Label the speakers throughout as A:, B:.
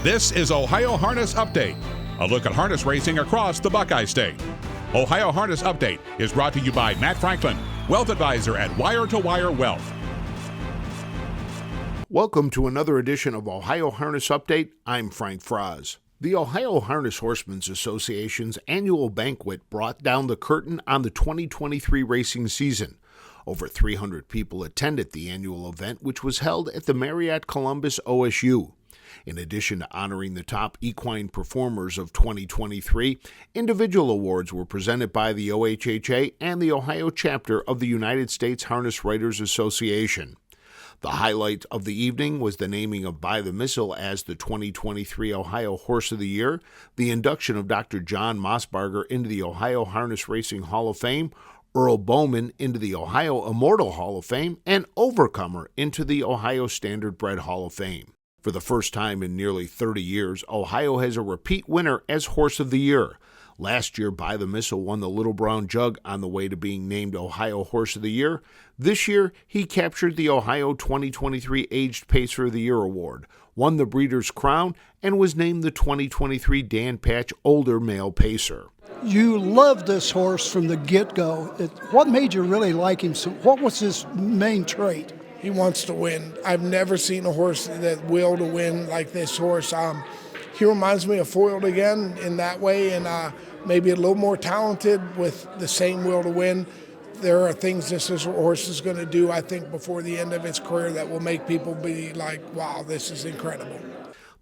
A: This is Ohio Harness Update, a look at harness racing across the Buckeye State. Ohio Harness Update is brought to you by Matt Franklin, Wealth Advisor at Wire to Wire Wealth.
B: Welcome to another edition of Ohio Harness Update. I'm Frank Fraz. The Ohio Harness Horsemen's Association's annual banquet brought down the curtain on the 2023 racing season. Over 300 people attended the annual event, which was held at the Marriott Columbus OSU. In addition to honoring the top equine performers of 2023, individual awards were presented by the OHHA and the Ohio chapter of the United States Harness Writers Association. The highlight of the evening was the naming of By the Missile as the 2023 Ohio Horse of the Year, the induction of Dr. John Mossbarger into the Ohio Harness Racing Hall of Fame, Earl Bowman into the Ohio Immortal Hall of Fame, and Overcomer into the Ohio Standardbred Hall of Fame. For the first time in nearly 30 years, Ohio has a repeat winner as Horse of the Year. Last year, By the Missile won the Little Brown Jug on the way to being named Ohio Horse of the Year. This year, he captured the Ohio 2023 Aged Pacer of the Year award, won the Breeders' Crown, and was named the 2023 Dan Patch Older Male Pacer.
C: You loved this horse from the get-go. What made you really like him? So what was his main trait?
D: He wants to win. I've never seen a horse that will to win like this horse. He reminds me of Foiled again in that way, and maybe a little more talented with the same will to win. There are things this horse is going to do, I think, before the end of its career that will make people be like, wow, this is incredible.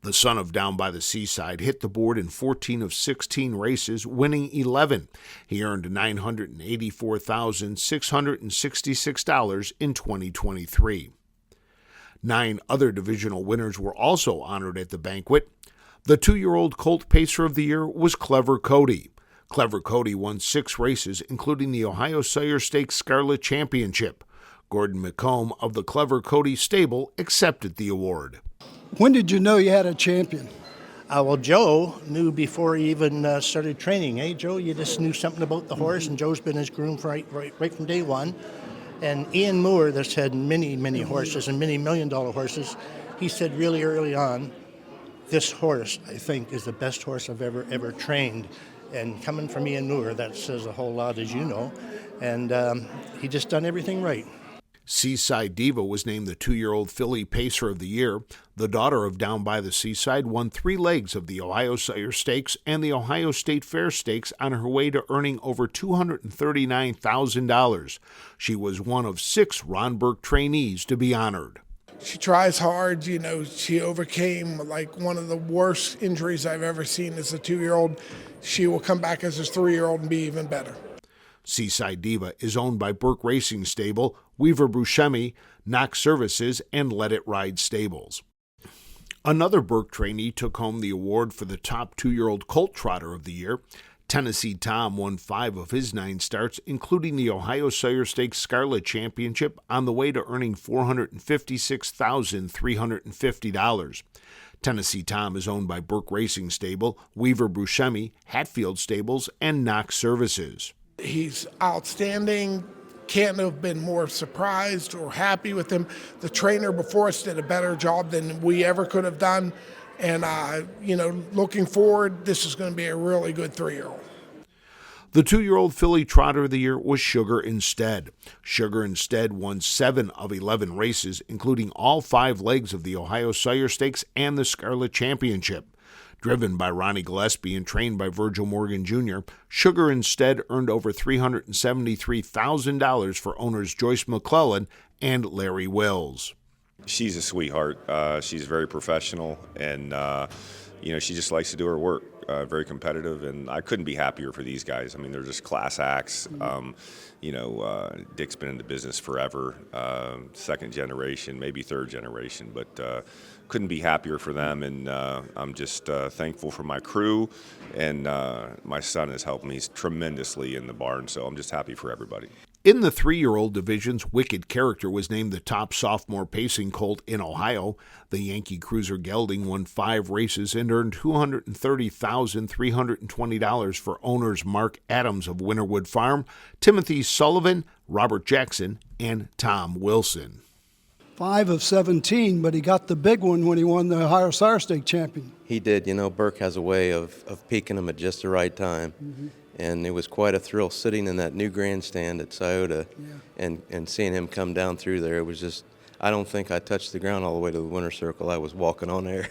B: The son of Down by the Seaside hit the board in 14 of 16 races, winning 11. He earned $984,666 in 2023. 9 other divisional winners were also honored at the banquet. The 2-year-old Colt Pacer of the Year was Clever Cody. Clever Cody won 6 races, including the Ohio Sire Stakes Scarlet Championship. Gordon McComb of the Clever Cody stable accepted the award.
C: When did you know you had a champion?
E: Well, Joe knew before he even started training. Hey, Joe, you just knew something about the horse, and Joe's been his groom right from day one. And Ian Moore, that's had many horses and many million-dollar horses, he said really early on, this horse, I think, is the best horse I've ever trained. And coming from Ian Moore, that says a whole lot, as you know. And he just done everything right.
B: Seaside Diva was named the 2-year-old filly Pacer of the Year. The daughter of Down by the Seaside won 3 legs of the Ohio Sire Stakes and the Ohio State Fair Stakes on her way to earning over $239,000. She was one of 6 Ron Burke trainees to be honored.
D: She tries hard, she overcame like one of the worst injuries I've ever seen as a 2-year-old. She will come back as a 3-year-old and be even better.
B: Seaside Diva is owned by Burke Racing Stable, Weaver Buscemi, Knox Services, and Let It Ride Stables. Another Burke trainee took home the award for the top 2-year-old Colt Trotter of the Year. Tennessee Tom won 5 of his 9 starts, including the Ohio Sire Stakes Scarlet Championship, on the way to earning $456,350. Tennessee Tom is owned by Burke Racing Stable, Weaver Buscemi, Hatfield Stables, and Knox Services.
D: He's outstanding. Can't have been more surprised or happy with him. The trainer before us did a better job than we ever could have done. And, looking forward, this is going to be a really good 3-year-old.
B: The 2-year-old filly Trotter of the Year was Sugar Instead. Sugar Instead won 7 of 11 races, including all 5 legs of the Ohio Sire Stakes and the Scarlet Championship. Driven by Ronnie Gillespie and trained by Virgil Morgan Jr., Sugar Instead earned over $373,000 for owners Joyce McClellan and Larry Wills.
F: She's a sweetheart. She's very professional, and she just likes to do her work. Very competitive, and I couldn't be happier for these guys. I mean, they're just class acts. Dick's been in the business forever, 2nd generation, maybe 3rd generation, but couldn't be happier for them, and I'm just thankful for my crew, and my son has helped me tremendously in the barn, so I'm just happy for everybody.
B: In the 3-year-old divisions, Wicked Character was named the top sophomore pacing colt in Ohio. The Yankee Cruiser Gelding won 5 races and earned $230,320 for owners Mark Adams of Winterwood Farm, Timothy Sullivan, Robert Jackson, and Tom Wilson.
C: 5 of 17, but he got the big one when he won the Ohio Sire Stake champion.
G: He did. You know, Burke has a way of peaking him at just the right time. Mm-hmm. And it was quite a thrill sitting in that new grandstand at Scioto and seeing him come down through there. It was just, I don't think I touched the ground all the way to the winner's circle. I was walking on air.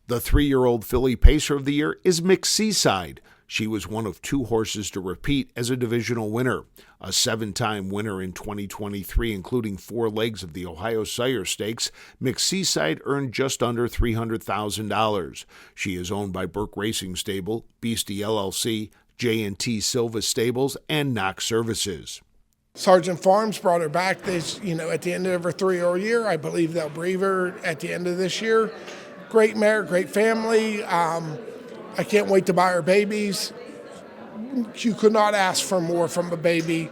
B: The 3-year-old filly pacer of the year is McSeaside. She was one of 2 horses to repeat as a divisional winner. A 7-time winner in 2023, including 4 legs of the Ohio Sire Stakes, McSeaside earned just under $300,000. She is owned by Burke Racing Stable, Beastie LLC, J&T Silva Stables, and Knox Services.
D: Sergeant Farms brought her back this, at the end of her 3-year-old year. I believe they'll breed her at the end of this year. Great mare, great family. I can't wait to buy her babies. You could not ask for more from a baby.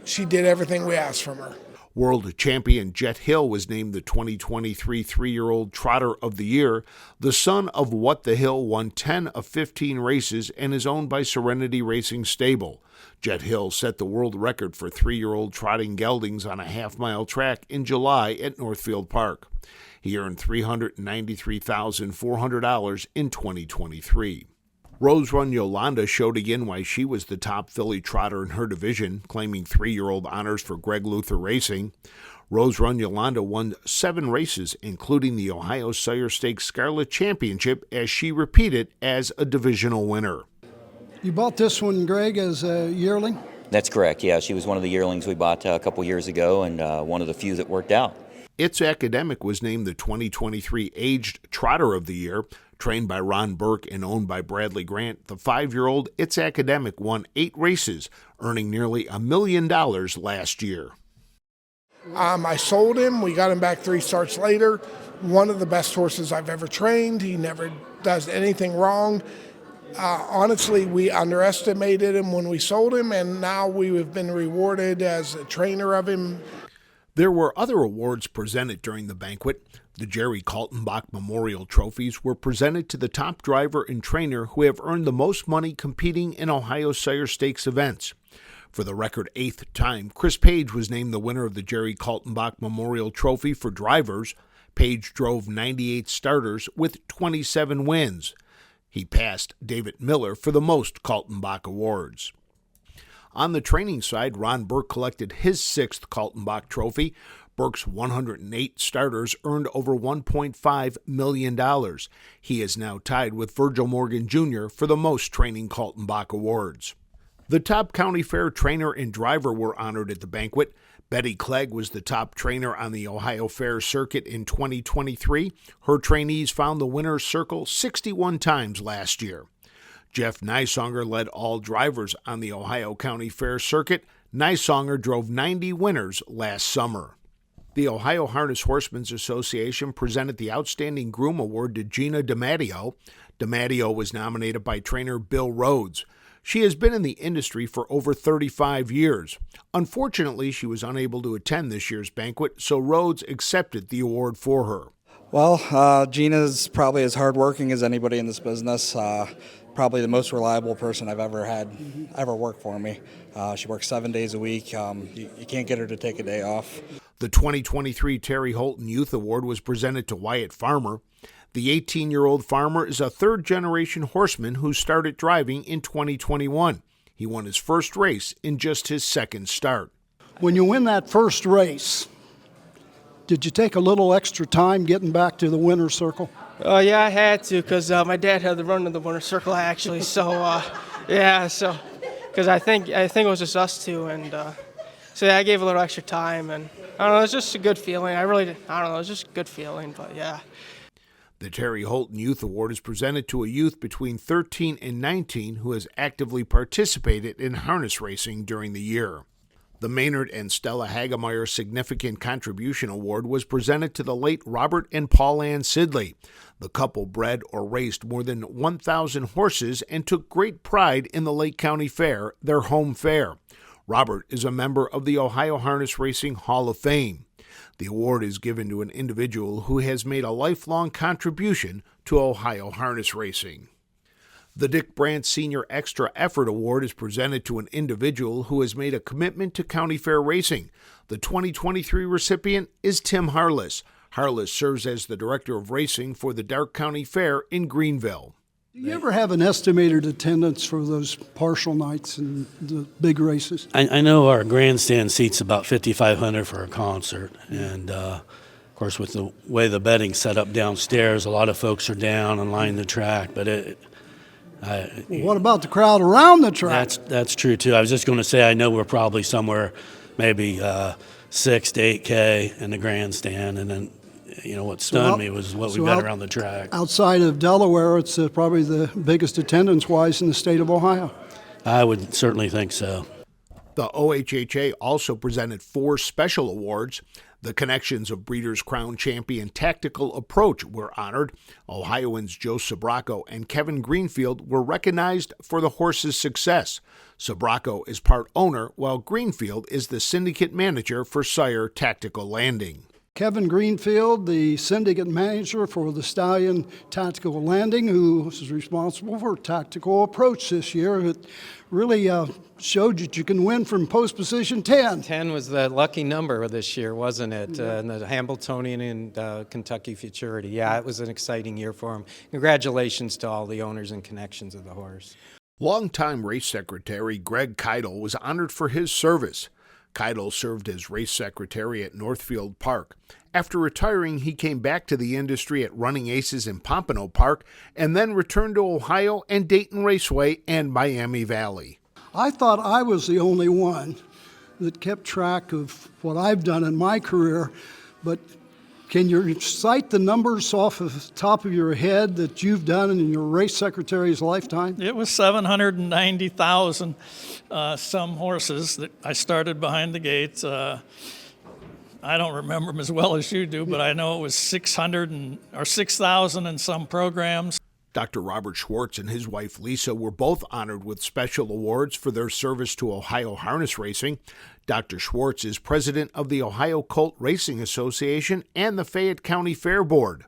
D: She did everything we asked from her.
B: World champion Jet Hill was named the 2023 3-year-old Trotter of the Year. The son of What the Hill won 10 of 15 races and is owned by Serenity Racing Stable. Jet Hill set the world record for 3-year-old trotting geldings on a half-mile track in July at Northfield Park. He earned $393,400 in 2023. Rose Run Yolanda showed again why she was the top filly trotter in her division, claiming 3-year-old honors for Greg Luther Racing. Rose Run Yolanda won 7 races, including the Ohio Sire Stakes Scarlet Championship, as she repeated as a divisional winner.
C: You bought this one, Greg, as a yearling?
H: That's correct, yeah. She was one of the yearlings we bought a couple years ago, and one of the few that worked out.
B: Its Academic was named the 2023 Aged Trotter of the Year. Trained by Ron Burke and owned by Bradley Grant, the 5-year-old Its Academic won 8 races, earning nearly $1 million last year.
D: I sold him. We got him back 3 starts later. One of the best horses I've ever trained. He never does anything wrong. Honestly, we underestimated him when we sold him, and now we have been rewarded as a trainer of him.
B: There were other awards presented during the banquet. The Jerry Kaltenbach Memorial Trophies were presented to the top driver and trainer who have earned the most money competing in Ohio Sire Stakes events. For the record 8th time, Chris Page was named the winner of the Jerry Kaltenbach Memorial Trophy for drivers. Page drove 98 starters with 27 wins. He passed David Miller for the most Kaltenbach awards. On the training side, Ron Burke collected his 6th Kaltenbach Trophy. Burke's 108 starters earned over $1.5 million. He is now tied with Virgil Morgan Jr. for the most training Kaltenbach awards. The top county fair trainer and driver were honored at the banquet. Betty Clegg was the top trainer on the Ohio Fair circuit in 2023. Her trainees found the winner's circle 61 times last year. Jeff Nysonger led all drivers on the Ohio County Fair circuit. Nysonger drove 90 winners last summer. The Ohio Harness Horsemen's Association presented the Outstanding Groom Award to Gina DiMatteo. DiMatteo was nominated by trainer Bill Rhodes. She has been in the industry for over 35 years. Unfortunately, she was unable to attend this year's banquet, so Rhodes accepted the award for her.
I: Well, Gina's probably as hardworking as anybody in this business. Probably the most reliable person I've ever had ever work for me. She works 7 days a week. You can't get her to take a day off.
B: The 2023 Terry Holton Youth Award was presented to Wyatt Farmer. The 18-year-old farmer is a third-generation horseman who started driving in 2021. He won his first race in just his second start.
C: When you win that first race, did you take a little extra time getting back to the winner's circle?
J: Yeah, I had to because my dad had the run to the winner's circle actually. So because I think it was just us two, and I gave a little extra time, and I don't know, it's just a good feeling. I don't know, it's just a good feeling, but yeah.
B: The Terry Holton Youth Award is presented to a youth between 13 and 19 who has actively participated in harness racing during the year. The Maynard and Stella Hagemeyer Significant Contribution Award was presented to the late Robert and Paul Ann Sidley. The couple bred or raced more than 1,000 horses and took great pride in the Lake County Fair, their home fair. Robert is a member of the Ohio Harness Racing Hall of Fame. The award is given to an individual who has made a lifelong contribution to Ohio harness racing. The Dick Brandt Senior Extra Effort Award is presented to an individual who has made a commitment to county fair racing. The 2023 recipient is Tim Harless. Harless serves as the Director of Racing for the Darke County Fair in Greenville.
C: Do you ever have an estimated attendance for those partial nights and the big races?
K: I know our grandstand seats about 5,500 for a concert, and of course with the way the betting's set up downstairs, a lot of folks are down and lining the track, but
C: what about the crowd around the track?
K: That's true too. I was just going to say I know we're probably somewhere maybe 6 to 8K in the grandstand, and then what stunned me was what we bet around the track.
C: Outside of Delaware, it's probably the biggest attendance-wise in the state of Ohio.
K: I would certainly think so.
B: The OHHA also presented 4 special awards. The Connections of Breeders' Crown Champion Tactical Approach were honored. Ohioans Joe Sobracco and Kevin Greenfield were recognized for the horse's success. Sobracco is part owner, while Greenfield is the syndicate manager for Sire Tactical Landing.
C: Kevin Greenfield, the syndicate manager for the Stallion Tactical Landing, who is responsible for Tactical Approach this year. It really showed that you can win from post position 10.
L: 10 was the lucky number this year, wasn't it? In the Hambletonian and Kentucky Futurity. Yeah, it was an exciting year for him. Congratulations to all the owners and connections of the horse.
B: Longtime race secretary Greg Keidel was honored for his service. Keidel served as race secretary at Northfield Park. After retiring, he came back to the industry at Running Aces in Pompano Park and then returned to Ohio and Dayton Raceway and Miami Valley.
C: I thought I was the only one that kept track of what I've done in my career, but can you cite the numbers off of the top of your head that you've done in your race secretary's lifetime?
M: It was 790,000 some horses that I started behind the gates. I don't remember them as well as you do, but I know it was 6,000 in some programs.
B: Dr. Robert Schwartz and his wife Lisa were both honored with special awards for their service to Ohio harness racing. Dr. Schwartz is president of the Ohio Colt Racing Association and the Fayette County Fair Board.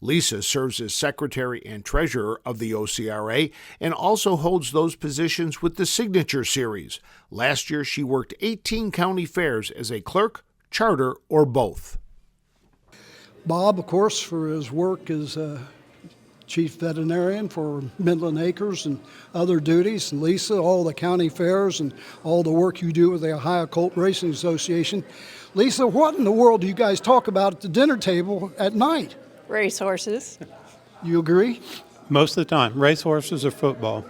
B: Lisa serves as secretary and treasurer of the OCRA and also holds those positions with the Signature Series. Last year, she worked 18 county fairs as a clerk, charter, or both.
C: Bob, of course, for his work as chief veterinarian for Midland Acres and other duties, and Lisa, all the county fairs and all the work you do with the Ohio Colt Racing Association. Lisa, what in the world do you guys talk about at the dinner table at night?
N: Racehorses.
C: You agree?
O: Most of the time, racehorses or football.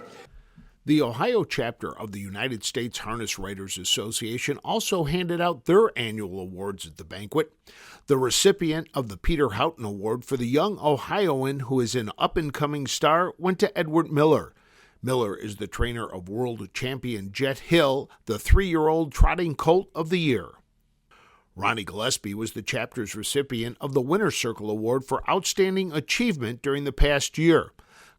B: The Ohio chapter of the United States Harness Writers Association also handed out their annual awards at the banquet. The recipient of the Peter Houghton Award for the young Ohioan who is an up-and-coming star went to Edward Miller. Miller is the trainer of world champion Jet Hill, the 3-year-old trotting colt of the year. Ronnie Gillespie was the chapter's recipient of the Winner's Circle Award for Outstanding Achievement during the past year.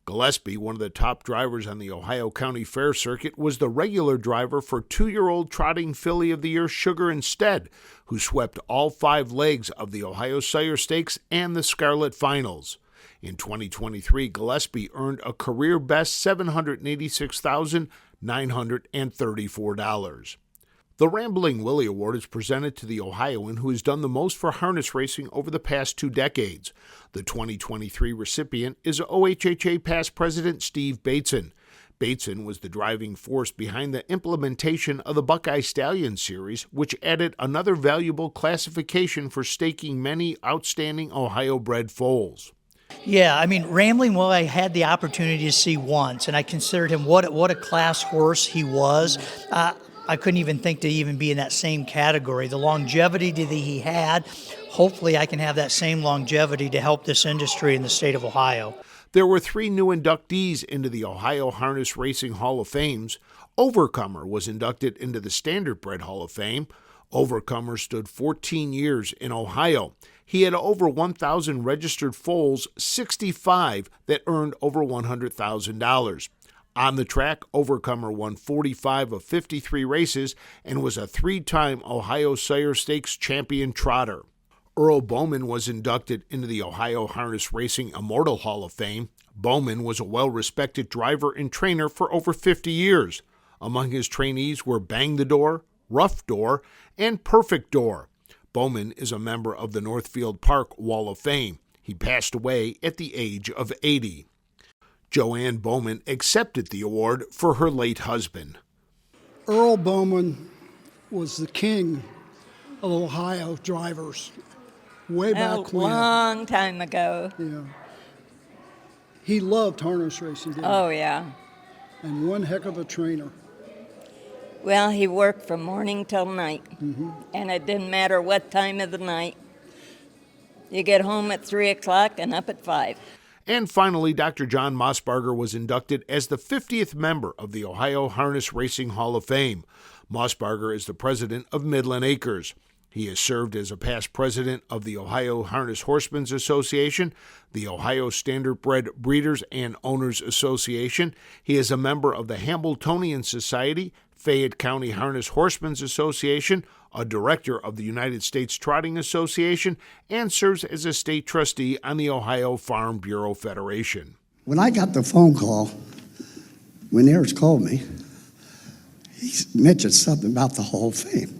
B: Gillespie, one of the top drivers on the Ohio County Fair circuit, was the regular driver for 2-year-old trotting filly of the year Sugar Instead, who swept all 5 legs of the Ohio Sire Stakes and the Scarlet Finals. In 2023, Gillespie earned a career-best $786,934. The Rambling Willie Award is presented to the Ohioan who has done the most for harness racing over the past 2 decades. The 2023 recipient is OHHA past president Steve Bateson. Bateson was the driving force behind the implementation of the Buckeye Stallion Series, which added another valuable classification for staking many outstanding Ohio-bred foals.
P: Yeah, I mean, Rambling Willie I had the opportunity to see once, and I considered him what a class horse he was. I couldn't even think to even be in that same category. The longevity that he had, hopefully I can have that same longevity to help this industry in the state of Ohio.
B: There were 3 new inductees into the Ohio Harness Racing Hall of Fames. Overcomer was inducted into the Standardbred Hall of Fame. Overcomer stood 14 years in Ohio. He had over 1,000 registered foals, 65 that earned over $100,000. On the track, Overcomer won 45 of 53 races and was a 3-time Ohio Sire Stakes champion trotter. Earl Bowman was inducted into the Ohio Harness Racing Immortal Hall of Fame. Bowman was a well-respected driver and trainer for over 50 years. Among his trainees were Bang the Door, Rough Door, and Perfect Door. Bowman is a member of the Northfield Park Wall of Fame. He passed away at the age of 80. Joanne Bowman accepted the award for her late husband.
C: Earl Bowman was the king of Ohio drivers way back when.
N: A long time ago.
C: Yeah. He loved harness racing, didn't he?
N: Oh, yeah.
C: And one heck of a trainer.
N: Well, he worked from morning till night, and it didn't matter what time of the night. You get home at 3 o'clock and up at 5.
B: And finally, Dr. John Mossbarger was inducted as the 50th member of the Ohio Harness Racing Hall of Fame. Mossbarger is the president of Midland Acres. He has served as a past president of the Ohio Harness Horsemen's Association, the Ohio Standardbred Breeders and Owners Association. He is a member of the Hambletonian Society, Fayette County Harness Horsemen's Association, a director of the United States Trotting Association, and serves as a state trustee on the Ohio Farm Bureau Federation.
Q: When I got the phone call, when Ayers called me, he mentioned something about the Hall of Fame.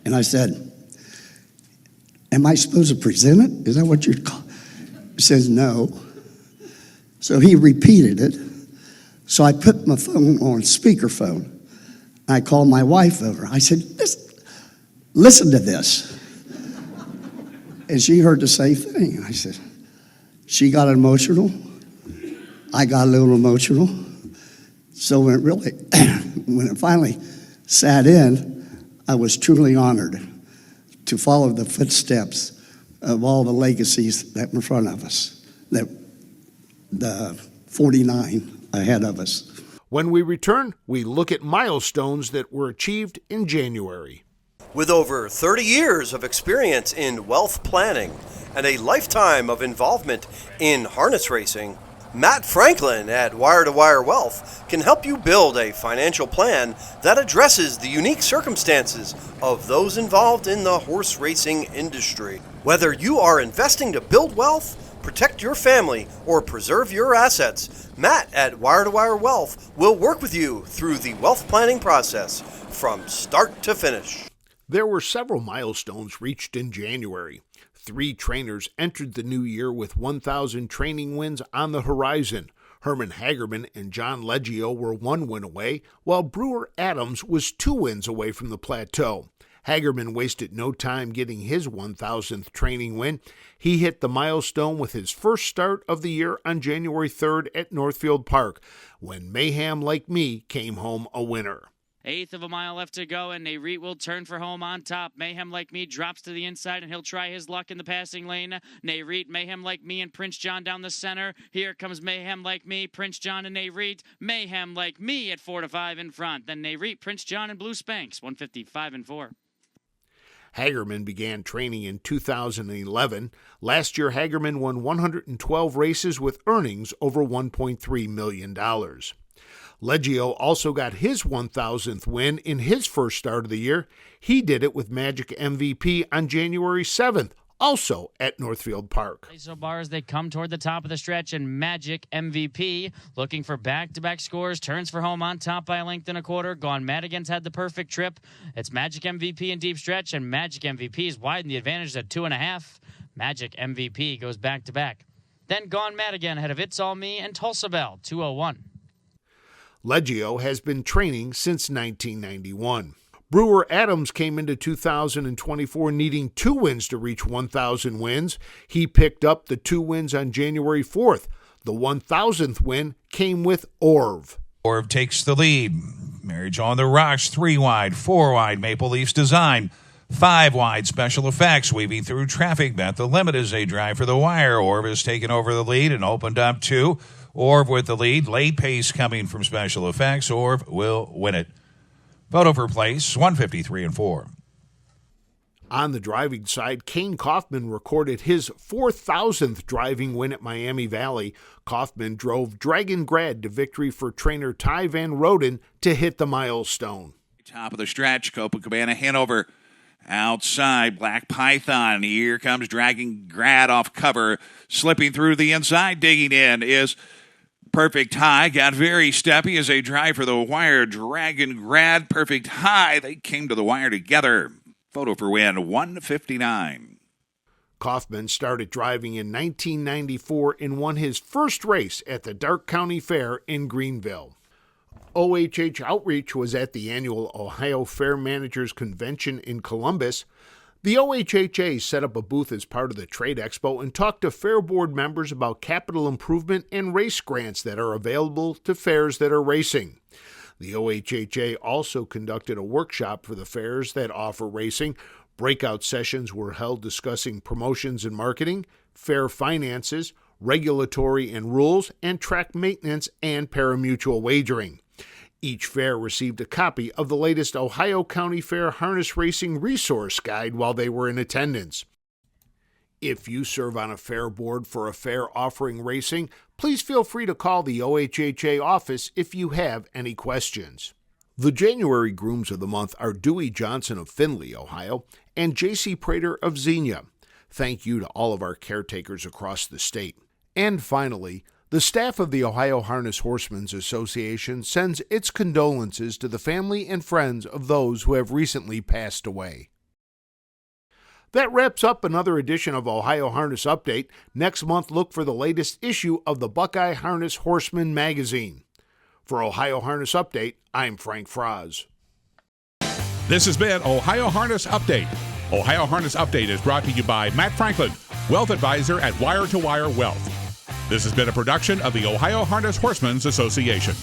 Q: And I said, am I supposed to present it? Is that what you're calling? He says, no. So he repeated it. So I put my phone on speakerphone. I called my wife over. I said, listen to this. And she heard the same thing. I said, she got emotional. I got a little emotional. So when it finally sat in, I was truly honored to follow the footsteps of all the legacies that were in front of us, that the 49 ahead of us.
B: When we return, we look at milestones that were achieved in January.
R: With over 30 years of experience in wealth planning and a lifetime of involvement in harness racing, Matt Franklin at Wire to Wire Wealth can help you build a financial plan that addresses the unique circumstances of those involved in the horse racing industry. Whether you are investing to build wealth, protect your family, or preserve your assets, Matt at Wire to Wire Wealth will work with you through the wealth planning process from start to finish.
B: There were several milestones reached in January. 3 trainers entered the new year with 1,000 training wins on the horizon. Herman Hagerman and John Leggio were 1 win away, while Brewer Adams was 2 wins away from the plateau. Hagerman wasted no time getting his 1,000th training win. He hit the milestone with his first start of the year on January 3rd at Northfield Park, when Mayhem Like Me came home a winner.
S: 1/8 of a mile left to go, and Nayreet will turn for home on top. Mayhem Like Me drops to the inside, and he'll try his luck in the passing lane. Nayreet, Mayhem Like Me, and Prince John down the center. Here comes Mayhem Like Me, Prince John, and Nayreet. Mayhem Like Me at 4 to 5 in front. Then Nayreet, Prince John, and Blue Spanks, 155 and 4.
B: Hagerman began training in 2011. Last year, Hagerman won 112 races with earnings over $1.3 million. Leggio also got his 1,000th win in his first start of the year. He did it with Magic MVP on January 7th, also at Northfield Park.
S: So bar as they come toward the top of the stretch, and Magic MVP looking for back-to-back scores, turns for home on top by 1.25 lengths. Gone Madigan's had the perfect trip. It's Magic MVP in deep stretch, and Magic MVP's widened the advantage at 2.5. Magic MVP goes back-to-back. Then Gone Madigan ahead of It's All Me and Tulsa Bell, 2:01.
B: Leggio has been training since 1991. Brewer Adams came into 2024 needing 2 wins to reach 1,000 wins. He picked up the 2 wins on January 4th. The 1,000th win came with Orv.
T: Orv takes the lead. Marriage on the Rocks, 3 wide, 4 wide, Maple Leafs design. 5 wide, Special Effects, weaving through traffic. Bet the limit as they drive for the wire. Orv has taken over the lead and opened up 2. Orv with the lead. Late pace coming from Special Effects. Orv will win it. Photo for place, 153 and 4.
B: On the driving side, Kane Kaufman recorded his 4,000th driving win at Miami Valley. Kaufman drove Dragon Grad to victory for trainer Ty Van Roden to hit the milestone.
U: Top of the stretch, Copacabana, Hanover
T: Outside, Black Python. Here comes Dragon Grad off cover. Slipping through the inside, digging in is Perfect High. Got very steppy as they drive for the wire. Dragon Grad, Perfect High. They came to the wire together. Photo for win, 159.
B: Kaufman started driving in 1994 and won his first race at the Darke County Fair in Greenville. OHH Outreach was at the annual Ohio Fair Managers Convention in Columbus. The OHHA set up a booth as part of the Trade Expo and talked to Fair Board members about capital improvement and race grants that are available to fairs that are racing. The OHHA also conducted a workshop for the fairs that offer racing. Breakout sessions were held discussing promotions and marketing, fair finances, regulatory and rules, and track maintenance and parimutuel wagering. Each fair received a copy of the latest Ohio County Fair Harness Racing Resource Guide while they were in attendance. If you serve on a fair board for a fair offering racing, please feel free to call the OHHA office if you have any questions. The January grooms of the month are Dewey Johnson of Findlay, Ohio, and J.C. Prater of Xenia. Thank you to all of our caretakers across the state. And finally, the staff of the Ohio Harness Horsemen's Association sends its condolences to the family and friends of those who have recently passed away. That wraps up another edition of Ohio Harness Update. Next month, look for the latest issue of the Buckeye Harness Horseman magazine. For Ohio Harness Update, I'm Frank Fraz.
A: This has been Ohio Harness Update. Ohio Harness Update is brought to you by Matt Franklin, Wealth Advisor at Wire to Wire Wealth. This has been a production of the Ohio Harness Horsemen's Association.